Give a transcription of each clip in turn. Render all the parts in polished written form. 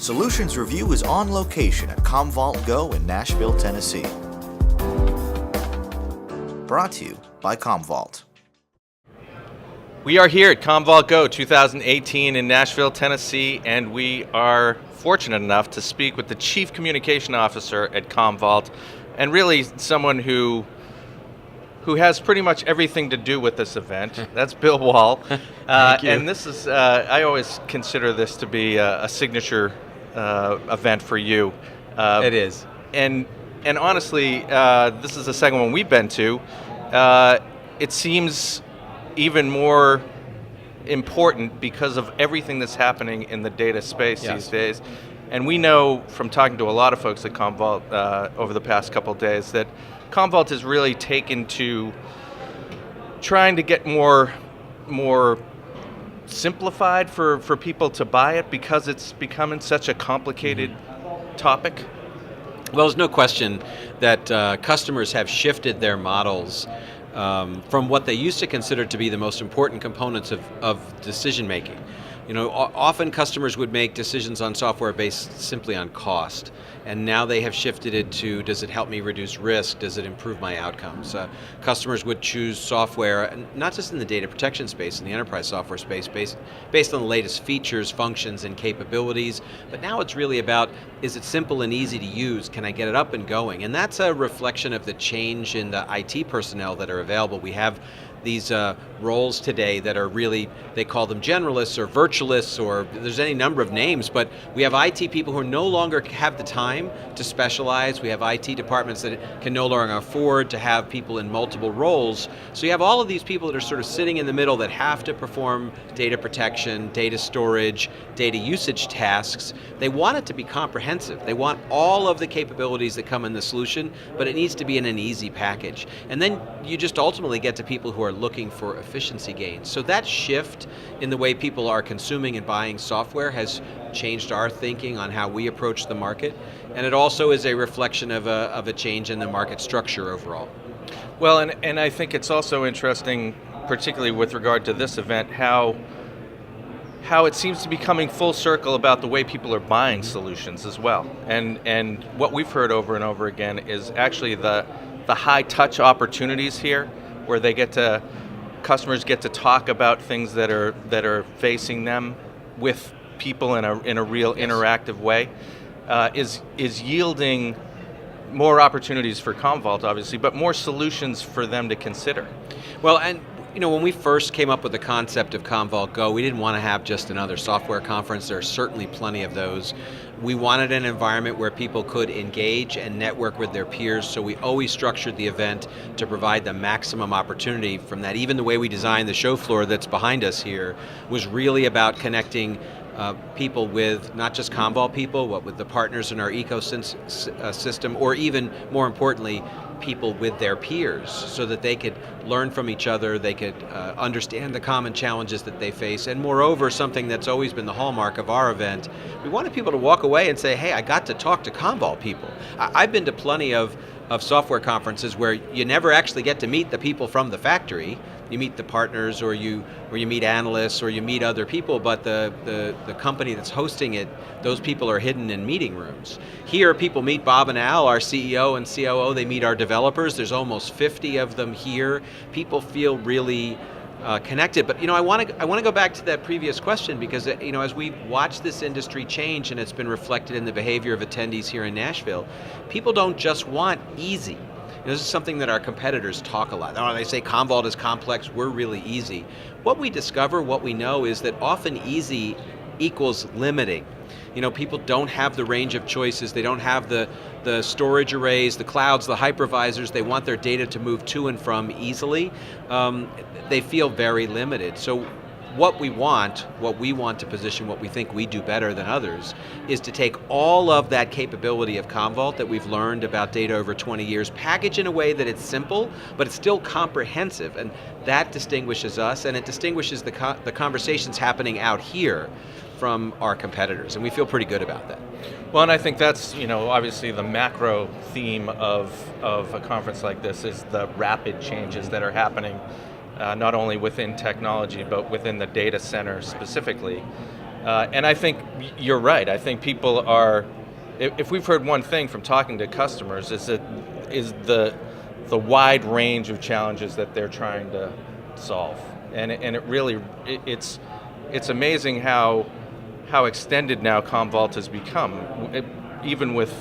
Solutions Review is on location at Commvault GO in Nashville, Tennessee. Brought to you by Commvault. We are here at Commvault GO 2018 in Nashville, Tennessee, and we are fortunate enough to speak with the Chief Communication Officer at Commvault, and really someone who has pretty much everything to do with this event. That's Bill Wohl. Thank you. And this is, I always consider this to be a signature event for you. It is. And honestly, this is the second one we've been to. It seems even more important because of everything that's happening in the data space these days. And we know from talking to a lot of folks at Commvault over the past couple of days that Commvault has really taken to trying to get more simplified for people to buy it because it's becoming such a complicated topic. Well, there's no question that customers have shifted their models from what they used to consider to be the most important components of decision making. You know, often customers would make decisions on software based simply on cost, and now they have shifted it to, does it help me reduce risk? Does it improve my outcomes? Customers would choose software, not just in the data protection space, in the enterprise software space, based on the latest features, functions, and capabilities, but now it's really about, is it simple and easy to use? Can I get it up and going? And that's a reflection of the change in the IT personnel that are available. We have these roles today that are really, they call them generalists or virtualists, or there's any number of names, but we have IT people who no longer have the time to specialize. We have IT departments that can no longer afford to have people in multiple roles. So you have all of these people that are sort of sitting in the middle that have to perform data protection, data storage, data usage tasks. They want it to be comprehensive. They want all of the capabilities that come in the solution, but it needs to be in an easy package. And then you just ultimately get to people who are looking for efficiency gains. So that shift in the way people are consuming and buying software has changed our thinking on how we approach the market, and it also is a reflection of a change in the market structure overall. Well, and I think it's also interesting, particularly with regard to this event, how it seems to be coming full circle about the way people are buying solutions as well. And what we've heard over and over again is actually the high touch opportunities here, where customers get to talk about things that are facing them with people in a real interactive way, is yielding more opportunities for Commvault, obviously, but more solutions for them to consider. Well, and you know, when we first came up with the concept of Commvault GO, we didn't want to have just another software conference. There are certainly plenty of those. We wanted an environment where people could engage and network with their peers, so we always structured the event to provide the maximum opportunity from that. Even the way we designed the show floor that's behind us here was really about connecting people with not just Commvault people, but with the partners in our ecosystem, or even more importantly, people with their peers, so that they could learn from each other, they could understand the common challenges that they face, and moreover, something that's always been the hallmark of our event, we wanted people to walk away and say, hey, I got to talk to Commvault people. I've been to plenty of software conferences where you never actually get to meet the people from the factory. You meet the partners, or you meet analysts, or you meet other people, but the company that's hosting it, those people are hidden in meeting rooms. Here, people meet Bob and Al, our CEO and COO, they meet our developers. There's almost 50 of them here. People feel really connected. But you know, I want to go back to that previous question, because you know, as we watch this industry change, and it's been reflected in the behavior of attendees here in Nashville, people don't just want easy. This is something that our competitors talk a lot. Oh, they say Commvault is complex, we're really easy. What we discover, what we know, is that often easy equals limiting. You know, people don't have the range of choices, they don't have the storage arrays, the clouds, the hypervisors, they want their data to move to and from easily. They feel very limited. So what we want to position, what we think we do better than others, is to take all of that capability of Commvault that we've learned about data over 20 years, package in a way that it's simple, but it's still comprehensive, and that distinguishes us, and it distinguishes the conversations happening out here from our competitors, and we feel pretty good about that. Well, and I think that's, you know, obviously the macro theme of a conference like this is the rapid changes that are happening, not only within technology, but within the data center specifically. And I think you're right. I think people are, if we've heard one thing from talking to customers, is the wide range of challenges that they're trying to solve. And it really, it's amazing how extended now Commvault has become, even with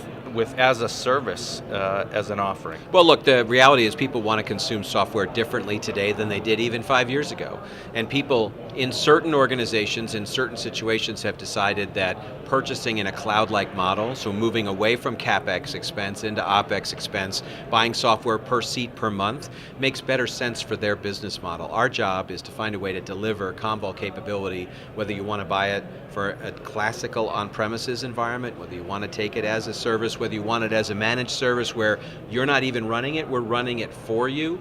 as a service, as an offering. Well, look, the reality is people want to consume software differently today than they did even 5 years ago. And people in certain organizations, in certain situations, have decided that purchasing in a cloud-like model, so moving away from CapEx expense into OpEx expense, buying software per seat per month, makes better sense for their business model. Our job is to find a way to deliver Commvault capability, whether you want to buy it for a classical on-premises environment, whether you want to take it as a service, whether you want it as a managed service where you're not even running it, we're running it for you.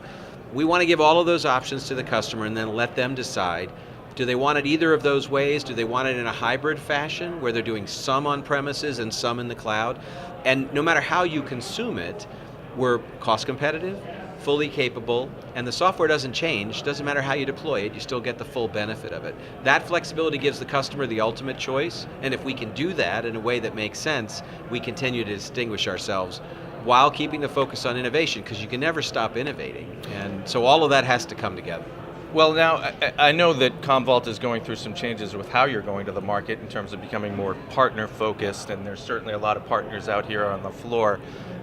We want to give all of those options to the customer and then let them decide, do they want it either of those ways? Do they want it in a hybrid fashion where they're doing some on-premises and some in the cloud? And no matter how you consume it, we're cost competitive, fully capable, and the software doesn't change. Doesn't matter how you deploy it, you still get the full benefit of it. That flexibility gives the customer the ultimate choice, and if we can do that in a way that makes sense, we continue to distinguish ourselves while keeping the focus on innovation, because you can never stop innovating. And so all of that has to come together. Well, now, I know that Commvault is going through some changes with how you're going to the market in terms of becoming more partner-focused, and there's certainly a lot of partners out here on the floor.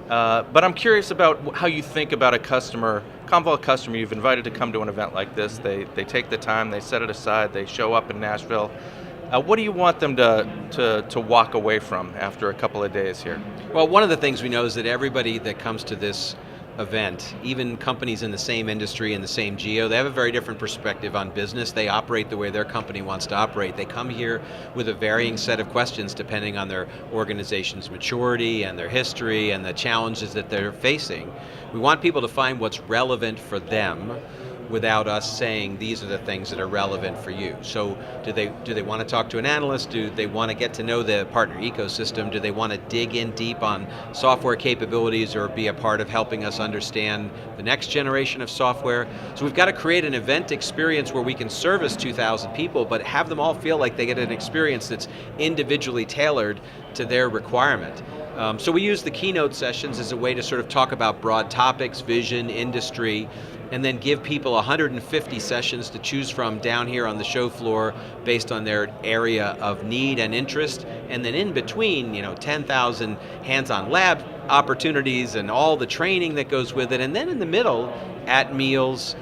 But I'm curious about how you think about a customer, Commvault customer you've invited to come to an event like this. They take the time, they set it aside, they show up in Nashville. What do you want them to walk away from after a couple of days here? Well, one of the things we know is that everybody that comes to this event, even companies in the same industry, in the same geo, they have a very different perspective on business. They operate the way their company wants to operate. They come here with a varying set of questions depending on their organization's maturity and their history and the challenges that they're facing. We want people to find what's relevant for them without us saying these are the things that are relevant for you. So do they want to talk to an analyst? Do they want to get to know the partner ecosystem? Do they want to dig in deep on software capabilities or be a part of helping us understand the next generation of software? So we've got to create an event experience where we can service 2,000 people, but have them all feel like they get an experience that's individually tailored to their requirement. So we use the keynote sessions as a way to sort of talk about broad topics, vision, industry, and then give people 150 sessions to choose from down here on the show floor based on their area of need and interest. And then in between, 10,000 hands-on lab opportunities and all the training that goes with it. And then in the middle, at meals,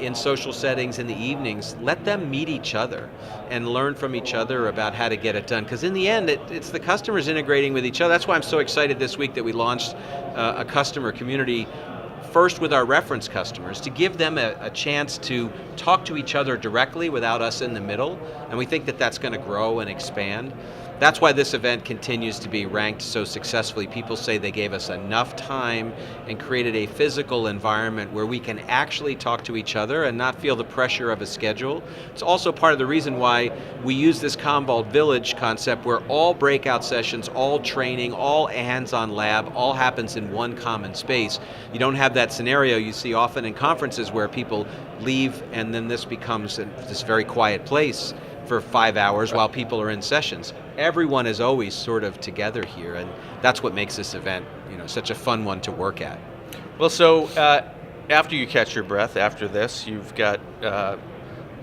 in social settings in the evenings, let them meet each other and learn from each other about how to get it done. Because in the end, it's the customers integrating with each other. That's why I'm so excited this week that we launched a customer community first with our reference customers to give them a chance to talk to each other directly without us in the middle. And we think that that's going to grow and expand. That's why this event continues to be ranked so successfully. People say they gave us enough time and created a physical environment where we can actually talk to each other and not feel the pressure of a schedule. It's also part of the reason why we use this Commvault Village concept where all breakout sessions, all training, all hands-on lab, all happens in one common space. You don't have that scenario you see often in conferences where people leave and then this becomes this very quiet place for 5 hours while people are in sessions. Everyone is always sort of together here, and that's what makes this event, such a fun one to work at. Well, so after you catch your breath, after this, you've got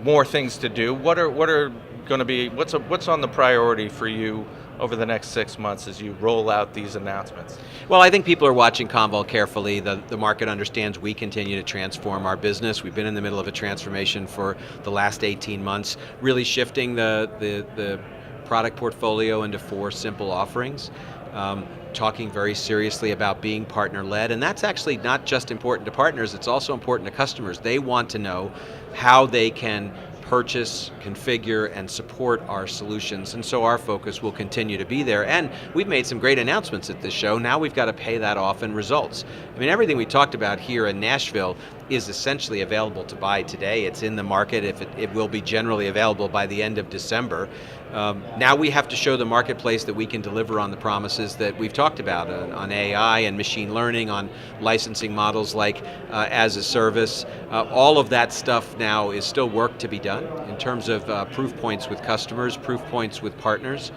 more things to do. What are going to be? What's on the priority for you over the next 6 months as you roll out these announcements? Well, I think people are watching Commvault carefully. The market understands we continue to transform our business. We've been in the middle of a transformation for the last 18 months, really shifting the product portfolio into 4 simple offerings, talking very seriously about being partner-led, and that's actually not just important to partners, it's also important to customers. They want to know how they can purchase, configure, and support our solutions, and so our focus will continue to be there. And we've made some great announcements at this show. Now we've got to pay that off in results. I mean, everything we talked about here in Nashville is essentially available to buy today. It's in the market. It will be generally available by the end of December. Now we have to show the marketplace that we can deliver on the promises that we've talked about on AI and machine learning, on licensing models like as a service. All of that stuff now is still work to be done in terms of proof points with customers, proof points with partners.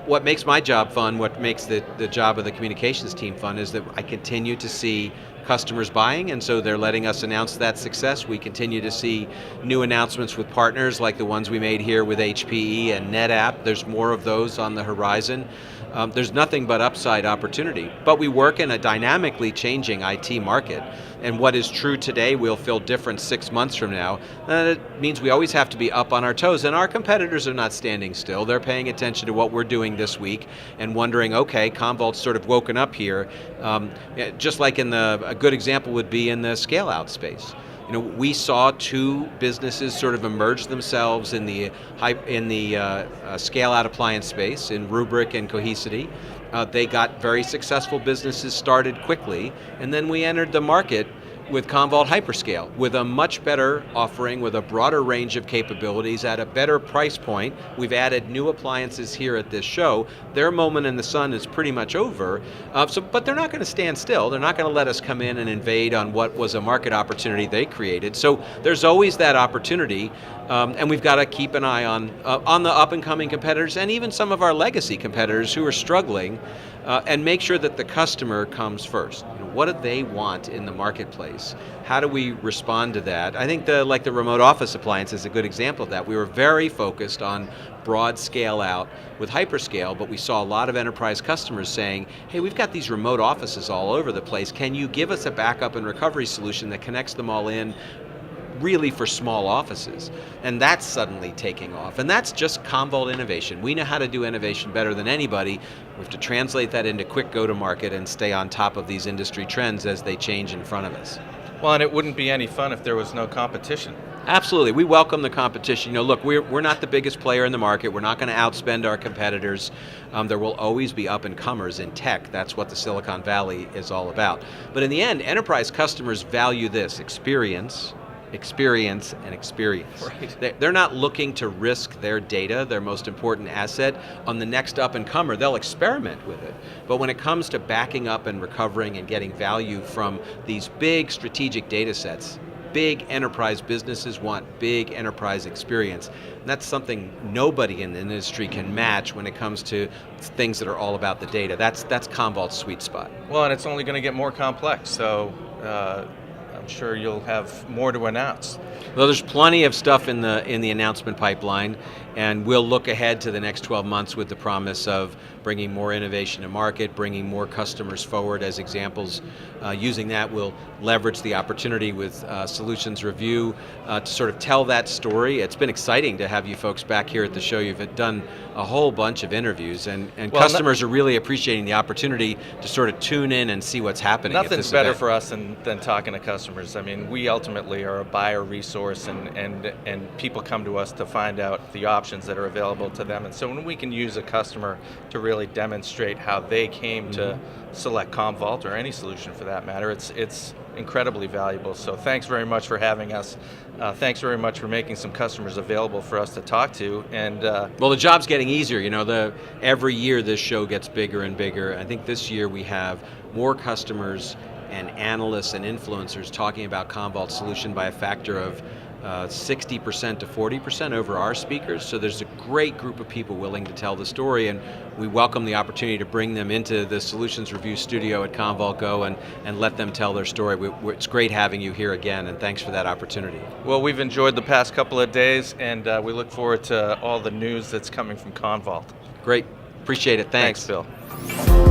What makes my job fun, what makes the job of the communications team fun, is that I continue to see customers buying, and so they're letting us announce that success. We continue to see new announcements with partners like the ones we made here with HPE and NetApp. There's more of those on the horizon. There's nothing but upside opportunity. But we work in a dynamically changing IT market, and what is true today will feel different 6 months from now. It means we always have to be up on our toes, and our competitors are not standing still. They're paying attention to what we're doing this week and wondering, okay, Commvault's sort of woken up here. Just like a good example would be in the scale-out space. We saw two businesses sort of emerge themselves in the scale-out appliance space, in Rubrik and Cohesity. They got very successful businesses started quickly, and then we entered the market with Commvault Hyperscale, with a much better offering, with a broader range of capabilities at a better price point. We've added new appliances here at this show. Their moment in the sun is pretty much over, but they're not going to stand still. They're not going to let us come in and invade on what was a market opportunity they created. So there's always that opportunity, and we've got to keep an eye on the up-and-coming competitors and even some of our legacy competitors who are struggling, and make sure that the customer comes first. What do they want in the marketplace? How do we respond to that? I think the remote office appliance is a good example of that. We were very focused on broad scale out with hyperscale, but we saw a lot of enterprise customers saying, hey, we've got these remote offices all over the place. Can you give us a backup and recovery solution that connects them all in really for small offices? And that's suddenly taking off. And that's just Commvault innovation. We know how to do innovation better than anybody. We have to translate that into quick go-to-market and stay on top of these industry trends as they change in front of us. Well, and it wouldn't be any fun if there was no competition. Absolutely. We welcome the competition. Look, we're not the biggest player in the market. We're not going to outspend our competitors. There will always be up-and-comers in tech. That's what the Silicon Valley is all about. But in the end, enterprise customers value this: experience, experience, and experience. Right. They're not looking to risk their data, their most important asset, on the next up-and-comer. They'll experiment with it. But when it comes to backing up and recovering and getting value from these big strategic data sets, big enterprise businesses want big enterprise experience. And that's something nobody in the industry can match when it comes to things that are all about the data. That's Commvault's sweet spot. Well, and it's only going to get more complex, so I'm sure you'll have more to announce. Well, there's plenty of stuff in the announcement pipeline, and we'll look ahead to the next 12 months with the promise of bringing more innovation to market, bringing more customers forward as examples. Using that, we'll leverage the opportunity with Solutions Review to sort of tell that story. It's been exciting to have you folks back here at the show. You've done a whole bunch of interviews, and customers are really appreciating the opportunity to sort of tune in and see what's happening. Nothing's better for us than talking to customers. I mean, we ultimately are a buyer resource, and people come to us to find out the options that are available to them. And so when we can use a customer to really demonstrate how they came to select Commvault, or any solution for that matter, it's incredibly valuable. So thanks very much for having us. Thanks very much for making some customers available for us to talk to. And well, the job's getting easier. Every year this show gets bigger and bigger. I think this year we have more customers and analysts and influencers talking about Commvault's solution by a factor of 60% to 40% over our speakers. So there's a great group of people willing to tell the story, and we welcome the opportunity to bring them into the Solutions Review studio at Commvault GO and let them tell their story. It's great having you here again, and thanks for that opportunity. Well, we've enjoyed the past couple of days, and we look forward to all the news that's coming from Commvault. Great. Appreciate it. Thanks. Thanks, Bill.